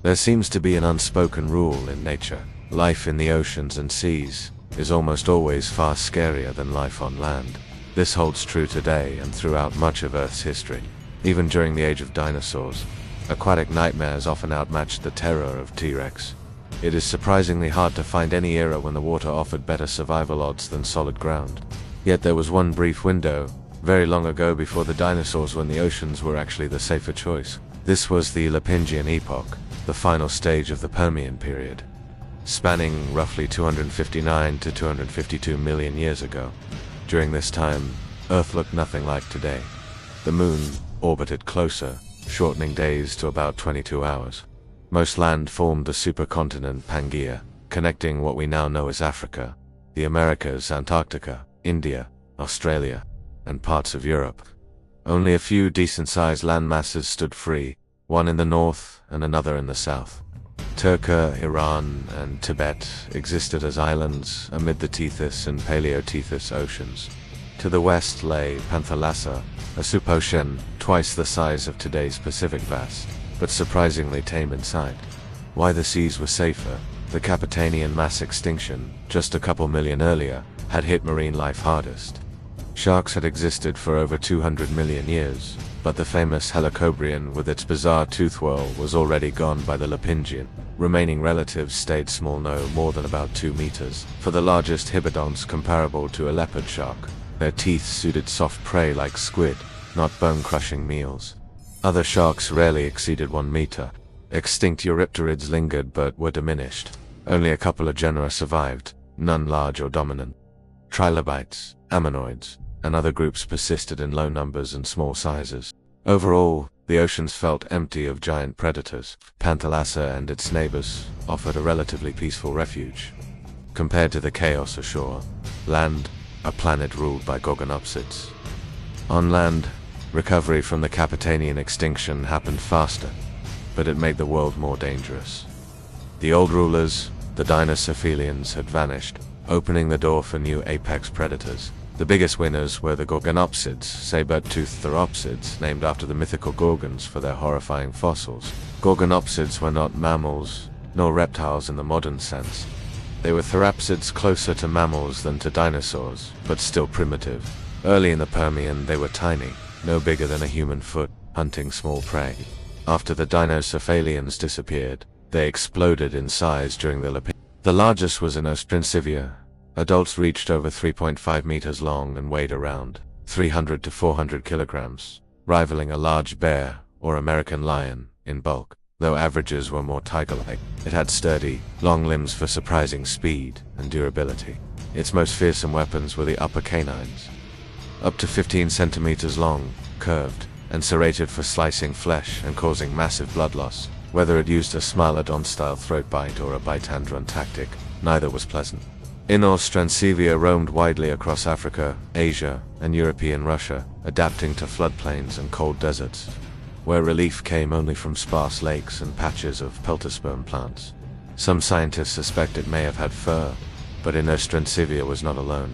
There seems to be an unspoken rule in nature. Life in the oceans and seas is almost always far scarier than life on land. This holds true today and throughout much of Earth's history. Even during the age of dinosaurs, aquatic nightmares often outmatched the terror of T-Rex. It is surprisingly hard to find any era when the water offered better survival odds than solid ground. Yet there was one brief window, very long ago before the dinosaurs, when the oceans were actually the safer choice. This was the Lipingian epoch, the final stage of the Permian period, spanning roughly 259 to 252 million years ago. During this time, Earth looked nothing like today. The moon orbited closer, shortening days to about 22 hours. Most land formed the supercontinent Pangaea, connecting what we now know as Africa, the Americas, Antarctica, India, Australia, and parts of Europe. Only a few decent-sized land masses stood free, one in the north and another in the south. Turkey, Iran, and Tibet existed as islands amid the Tethys and Paleotethys oceans. To the west lay Panthalassa, a subocean twice the size of today's Pacific vast, but surprisingly tame inside. Why the seas were safer? The Capetanian mass extinction, just a couple million earlier, had hit marine life hardest. Sharks had existed for over 200 million years, but the famous Helicobrion with its bizarre tooth whorl was already gone by the Lipingian. Remaining relatives stayed small, no more than about 2 meters. For the largest hybodonts comparable to a leopard shark, their teeth suited soft prey like squid, not bone-crushing meals. Other sharks rarely exceeded 1 meter. Extinct eurypterids lingered but were diminished. Only a couple of genera survived, none large or dominant. Trilobites, ammonoids, and other groups persisted in low numbers and small sizes. Overall, the oceans felt empty of giant predators. Panthalassa and its neighbors offered a relatively peaceful refuge. Compared to the chaos ashore, land, a planet ruled by Gorgonopsids. On land, recovery from the Capetanian extinction happened faster, but it made the world more dangerous. The old rulers, the Dinocephalians, had vanished, opening the door for new apex predators. The biggest winners were the Gorgonopsids, saber-toothed theropsids, named after the mythical Gorgons for their horrifying fossils. Gorgonopsids were not mammals, nor reptiles in the modern sense. They were therapsids, closer to mammals than to dinosaurs, but still primitive. Early in the Permian, they were tiny, no bigger than a human foot, hunting small prey. After the Dinocephalians disappeared, they exploded in size during the Lipingian. The largest was an Ostrincivia. Adults reached over 3.5 meters long and weighed around 300 to 400 kilograms, rivaling a large bear or American lion in bulk, though averages were more tiger-like. It had sturdy, long limbs for surprising speed and durability. Its most fearsome weapons were the upper canines, up to 15 centimeters long, curved, and serrated for slicing flesh and causing massive blood loss. Whether it used a Smilodon-style throat bite or a bite-and-run tactic, neither was pleasant. Ostrincivia roamed widely across Africa, Asia, and European Russia, adapting to floodplains and cold deserts, where relief came only from sparse lakes and patches of peltosperm plants. Some scientists suspect it may have had fur, but Ostrincivia was not alone.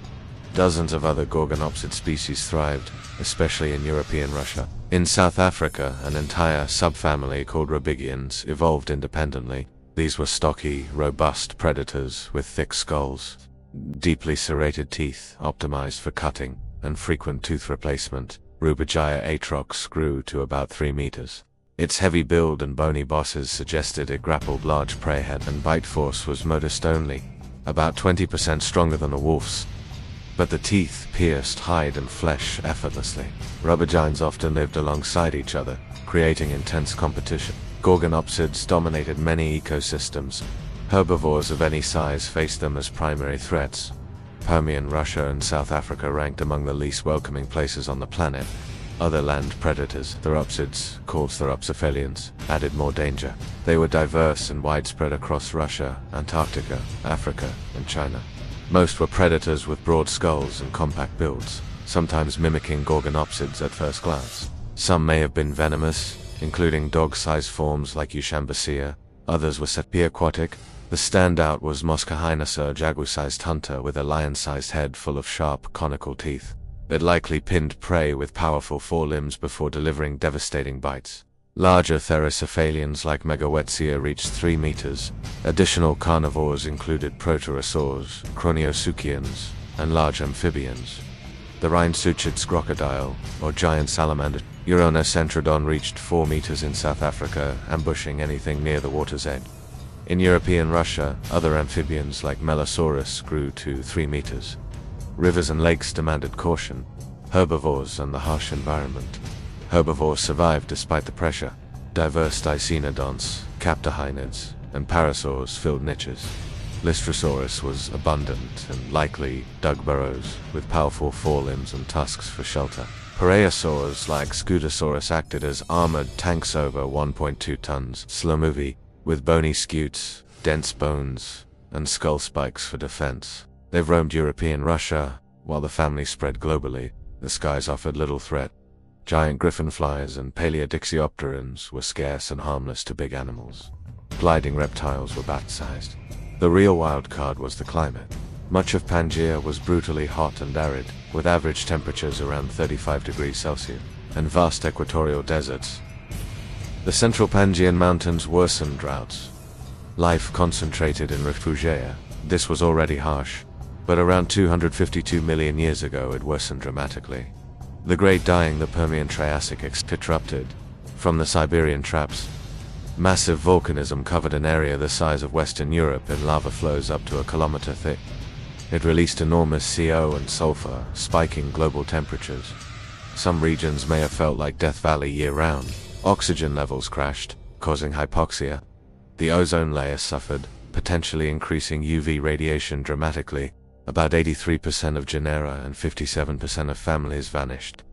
Dozens of other Gorgonopsid species thrived, especially in European Russia. In South Africa, an entire subfamily called Rubigians evolved independently. These were stocky, robust predators with thick skulls, deeply serrated teeth optimized for cutting, and frequent tooth replacement. Rubigia atrox grew to about 3 meters. Its heavy build and bony bosses suggested it grappled large prey head, and bite force was modest only, about 20% stronger than a wolf's. But the teeth pierced hide and flesh effortlessly. Rubbergiants often lived alongside each other, creating intense competition. Gorgonopsids dominated many ecosystems. Herbivores of any size faced them as primary threats. Permian Russia and South Africa ranked among the least welcoming places on the planet. Other land predators, theropsids, called Theropsophalians, added more danger. They were diverse and widespread across Russia, Antarctica, Africa, and China. Most were predators with broad skulls and compact builds, sometimes mimicking Gorgonopsids at first glance. Some may have been venomous, including dog-sized forms like Eushambasea. Others were semi-aquatic. The standout was Moschahinasa, a jaguar-sized hunter with a lion-sized head full of sharp, conical teeth. It likely pinned prey with powerful forelimbs before delivering devastating bites. Larger therocephalians like Megawetsia reached 3 meters. Additional carnivores included proterosaurs, croniosuchians, and large amphibians. The Rhine-sutured crocodile, or giant salamander, Uronocentrodon, reached 4 meters in South Africa, ambushing anything near the water's edge. In European Russia, other amphibians like Melosaurus grew to 3 meters. Rivers and lakes demanded caution. Herbivores and the harsh environment. Herbivores survived despite the pressure. Diverse Dicynodonts, Captohynids, and Parasaurs filled niches. Lystrosaurus was abundant and likely dug burrows, with powerful forelimbs and tusks for shelter. Parasaurs like Scutosaurus acted as armored tanks over 1.2 tons, slow-moving, with bony scutes, dense bones, and skull spikes for defense. They've roamed European Russia, while the family spread globally. The skies offered little threat. Giant griffinflies and Paleodixyopterans were scarce and harmless to big animals. Gliding reptiles were bat-sized. The real wild card was the climate. Much of Pangaea was brutally hot and arid, with average temperatures around 35 degrees Celsius, and vast equatorial deserts. The central Pangaean mountains worsened droughts. Life concentrated in refugia. This was already harsh, but around 252 million years ago it worsened dramatically. The Great Dying, the Permian-Triassic erupted from the Siberian traps. Massive volcanism covered an area the size of Western Europe in lava flows up to a kilometer thick. It released enormous CO and sulfur, spiking global temperatures. Some regions may have felt like Death Valley year-round. Oxygen levels crashed, causing hypoxia. The ozone layer suffered, potentially increasing UV radiation dramatically. About 83% of genera and 57% of families vanished.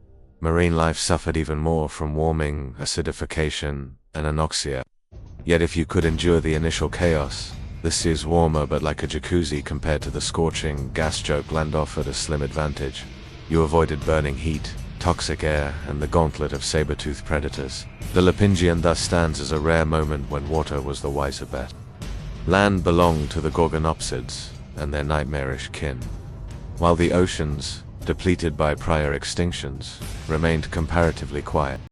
Marine life suffered even more from warming, acidification, and anoxia. Yet if you could endure the initial chaos, the sea's warmer but like a jacuzzi compared to the scorching gas-choked land offered a slim advantage. You avoided burning heat, toxic air, and the gauntlet of saber-toothed predators. The Lapingian thus stands as a rare moment when water was the wiser bet. Land belonged to the Gorgonopsids and their nightmarish kin, while the oceans, depleted by prior extinctions, remained comparatively quiet.